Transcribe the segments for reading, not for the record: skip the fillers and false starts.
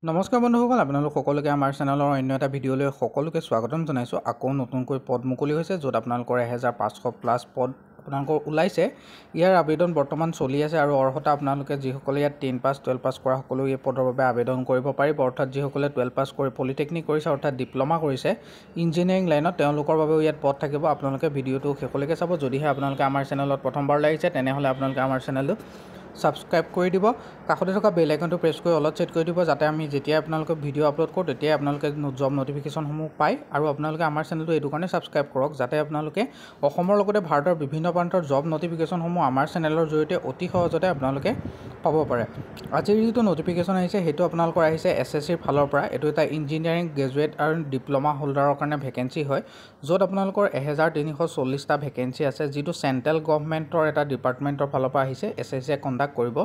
নমস্কাৰ বন্ধুসকল, আপোনালোক সকলোকে আমাৰ চেনেলৰ অন্য এটা ভিডিঅ'লৈ সকলোকে স্বাগতম জনাইছোঁ। আকৌ নতুনকৈ পদ মুকলি হৈছে, য'ত আপোনালোকৰ 1500 প্লাছ পদ আপোনালোকৰ ওলাইছে। ইয়াৰ আবেদন বৰ্তমান চলি আছে আৰু অৰ্হতা আপোনালোকে যিসকলে ইয়াত 10 পাছ 12 পাছ কৰা সকলো এই পদৰ বাবে আবেদন কৰিব পাৰিব। অৰ্থাৎ যিসকলে 12 পাছ কৰি পলিটেকনিক কৰিছে, অৰ্থাৎ ডিপ্ল'মা কৰিছে ইঞ্জিনিয়াৰিং লাইনত, তেওঁলোকৰ বাবেও ইয়াত পদ থাকিব। আপোনালোকে ভিডিঅ'টো শেষলৈকে চাব। যদিহে আপোনালোকে আমাৰ চেনেলত প্ৰথমবাৰ লাগিছে, তেনেহ'লে আপোনালোকে আমাৰ চেনেলটো ছাবস্ক্ৰাইব কৰি দিব, কাষতে থকা বেল আইকনটো প্ৰেছ কৰি অলপ ছেট কৰি দিব, যাতে আমি যেতিয়া আপোনালোকে ভিডিঅ' আপলোড কৰোঁ তেতিয়াই আপোনালোকে জব নটিফিকেশ্যনসমূহ পায়। আৰু আপোনালোকে আমাৰ চেনেলটো এইটো কাৰণে ছাবস্ক্ৰাইব কৰক, যাতে আপোনালোকে অসমৰ লগতে ভাৰতৰ বিভিন্ন প্ৰান্তৰ জব নটিফিকেশ্যনসমূহ আমাৰ চেনেলৰ জৰিয়তে অতি সহজতে আপোনালোকে পাব পাৰে। আজিৰ যিটো নটিফিকেশ্যন আহিছে, সেইটো আপোনালোকৰ আহিছে SSCৰ ফালৰ পৰা। এইটো এটা ইঞ্জিনিয়াৰিং গ্ৰেজুৱেট আৰু ডিপ্ল'মা হোল্ডাৰৰ কাৰণে ভেকেঞ্চি হয়, য'ত আপোনালোকৰ 1340টা ভেকেঞ্চি আছে, যিটো চেণ্ট্ৰেল গভৰ্ণমেণ্টৰ এটা ডিপাৰ্টমেণ্টৰ ফালৰ পৰা আহিছে। SSCয়ে কণ্ডাক্ট কৰিব,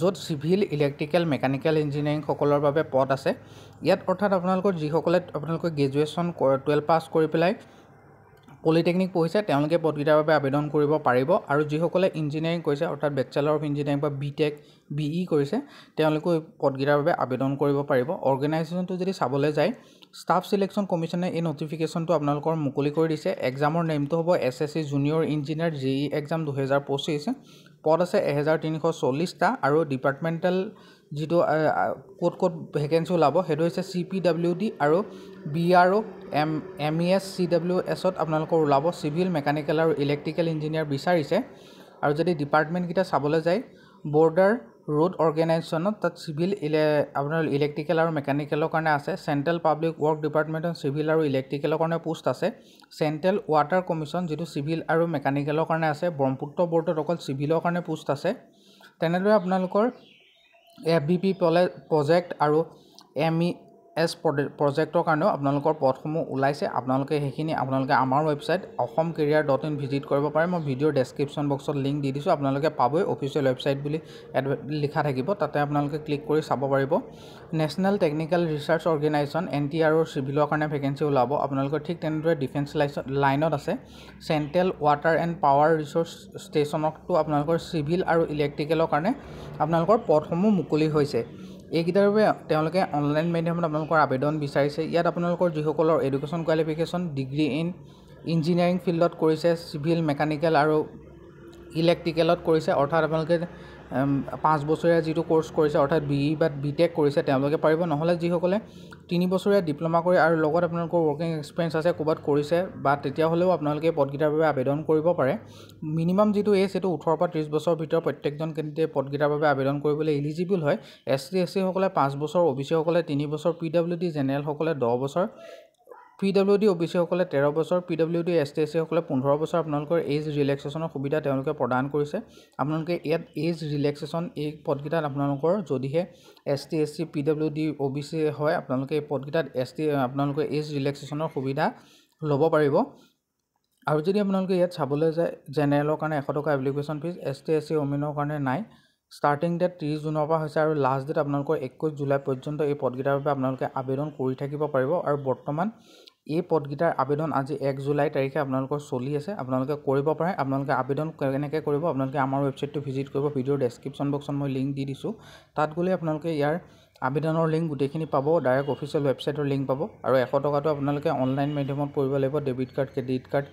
য'ত চিভিল, ইলেক্ট্ৰিকেল, মেকানিকেল ইঞ্জিনিয়াৰিংসকলৰ বাবে পদ আছে। ইয়াত অৰ্থাৎ আপোনালোকৰ যিসকলে আপোনালোকে গ্ৰেজুৱেশ্যন 12 পাছ কৰি পেলাই পলিটেকনিক পঢ়িছে, তেওঁলোকে পদকেইটাৰ বাবে আবেদন কৰিব পাৰিব। আৰু যিসকলে ইঞ্জিনিয়াৰিং কৰিছে, অৰ্থাৎ বেচেলৰ অফ ইঞ্জিনিয়াৰিং বা BTech BE কৰিছে, তেওঁলোকেও এই পদকেইটাৰ বাবে আবেদন কৰিব পাৰিব। অৰ্গেনাইজেশ্যনটো যদি চাবলৈ যায়, ষ্টাফ চিলেকশ্যন কমিশ্যনে এই নটিফিকেশ্যনটো আপোনালোকৰ মুকলি কৰি দিছে। এক্সামৰ নেমটো হ'ব SSC junior engineer JEE exam 2025। পদ আছে 1340টা আৰু ডিপাৰ্টমেণ্টেল যিটো ক'ত ভেকেঞ্চি ওলাব, সেইটো হৈছে CPWD আৰু BRO MES CWSত আপোনালোকৰ ওলাব। চিভিল, মেকানিকেল আৰু ইলেক্ট্ৰিকেল ইঞ্জিনিয়াৰ বিচাৰিছে। আৰু যদি ডিপাৰ্টমেণ্টকেইটা চাবলৈ যায়, বৰ্ডাৰ ৰোড অৰ্গেনাইজেশ্যনত তাত চিভিল আপোনাৰ ইলেক্ট্ৰিকেল আৰু মেকানিকেলৰ কাৰণে আছে। চেণ্ট্ৰেল পাব্লিক ৱৰ্ক ডিপাৰ্টমেণ্টত চিভিল আৰু ইলেক্ট্ৰিকেলৰ কাৰণে পোষ্ট আছে। চেণ্ট্ৰেল ৱাটাৰ কমিশ্যন, যিটো চিভিল আৰু মেকানিকেলৰ কাৰণে আছে। ব্ৰহ্মপুত্ৰ বৰ্ডত অকল চিভিলৰ কাৰণে পোষ্ট আছে। তেনেদৰে আপোনালোকৰ FBP প্ৰজেক্ট আৰু MES প্ৰজেক্টৰ কাৰণেও আপোনালোকৰ পদসমূহ ওলাইছে। আপোনালোকে সেইখিনি আমাৰ ৱেবছাইট অসমকেৰিয়াৰ.in ভিজিট কৰিব পাৰে। মই ভিডিঅ'ৰ ডেছক্ৰিপশ্যন বক্সত লিংক দি দিছোঁ, আপোনালোকে পাবই। অফিচিয়েল ৱেবছাইট বুলি লিখা থাকিব, তাতে আপোনালোকে ক্লিক কৰি চাব পাৰিব। National technical research organisation NTR চিভিলৰ কাৰণে ভেকেঞ্চি ওলাব। আপোনালোকৰ ঠিক তেনেদৰে ডিফেন্স লাইনত আছে। Central water and power research ষ্টেচনতো আপোনালোকৰ চিভিল আৰু ইলেক্ট্ৰিকেলৰ কাৰণে আপোনালোকৰ পদসমূহ মুকলি হৈছে। এইকেইটাৰ বাবে তেওঁলোকে অনলাইন মাধ্যমত আপোনালোকৰ আবেদন বিচাৰিছে। ইয়াত আপোনালোকৰ যিসকলৰ education qualification degree in engineering ফিল্ডত কৰিছে, চিভিল, মেকানিকেল আৰু ইলেক্ট্ৰিকেলত কৰিছে, অৰ্থাৎ আপোনালোকে 5 বছৰীয়া যিটো কোৰ্চ কৰিছে, অৰ্থাৎ BE বা BTech কৰিছে, তেওঁলোকে পাৰিব। নহ'লে যিসকলে 3 বছৰীয়া ডিপ্ল'মা কৰি আৰু লগত আপোনালোকৰ ৱৰ্কিং এক্সপিৰিয়েঞ্চ আছে, ক'ৰবাত কৰিছে, বা তেতিয়াহ'লেও আপোনালোকে পদকেইটাৰ বাবে আবেদন কৰিব পাৰে। মিনিমাম যিটো এজ, সেইটো 18 পৰা 30 বছৰৰ ভিতৰত প্ৰত্যেকজন কেণ্ডিডেটে পদকেইটাৰ বাবে আবেদন কৰিবলৈ এলিজিবল হয়। SC SC সকলে 5 বছৰ, OBC সকলে 3 বছৰ, PWD জেনেৰেলসকলে 10 বছৰ, PWD OBC সকলে 13 বছৰ, PWD ST SC সকলে 15 বছৰ আপোনালোকৰ এজ ৰিলেক্সেশ্যনৰ সুবিধা তেওঁলোকে প্ৰদান কৰিছে। আপোনালোকে ইয়াত এজ ৰিলেক্সেশ্যন এই পদকেইটাত আপোনালোকৰ যদিহে ST SC PWD OBC হয়, আপোনালোকে এই পদকেইটাত আপোনালোকে এজ ৰিলেক্সেশ্যনৰ সুবিধা ল'ব পাৰিব। আৰু যদি আপোনালোকে ইয়াত চাবলৈ যায়, জেনেৰেলৰ কাৰণে 100 টকা এপ্লিকেশ্যন ফিজ, ST SC ওমেনৰ কাৰণে নাই। ষ্টাৰ্টিং ডেট 30 জুনৰ পৰা হৈছে আৰু লাষ্ট ডেট আপোনালোকৰ 21 জুলাই পৰ্যন্ত এই পদকেইটাৰ বাবে আপোনালোকে আবেদন কৰি থাকিব পাৰিব। আৰু বৰ্তমান এই পদকেইটাৰ আবেদন আজি 1 জুলাই তাৰিখে আপোনালোকৰ চলি আছে, আপোনালোকে কৰিব পাৰে। আপোনালোকে আবেদন কেনেকৈ কৰিব, আপোনালোকে আমাৰ ৱেবছাইটটো ভিজিট কৰিব। ভিডিঅ'ৰ ডেছক্ৰিপশ্যন বক্সত মই লিংক দি দিছোঁ, তাত গ'লে আপোনালোকে ইয়াৰ আবেদনৰ লিংক গোটেইখিনি পাব। ডাইৰেক্ট অফিচিয়েল ৱেবছাইটৰ লিংক পাব। আৰু 100 টকাটো আপোনালোকে অনলাইন মাধ্যমত কৰিব লাগিব। Debit card, credit card,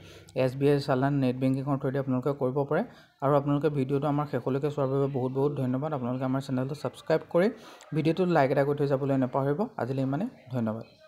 SBI চালান, নেট বেংকিঙৰ থ্ৰুদি আপোনালোকে কৰিব পাৰে। আৰু আপোনালোকে ভিডিঅ'টো আমাৰ শেষলৈকে চোৱাৰ বাবে বহুত বহুত ধন্যবাদ। আপোনালোকে আমাৰ চেনেলটো ছাবস্ক্ৰাইব কৰি ভিডিঅ'টো লাইক এটা কৰি থৈ যাবলৈ নাপাহৰিব। আজিলৈ ইমানে, ধন্যবাদ।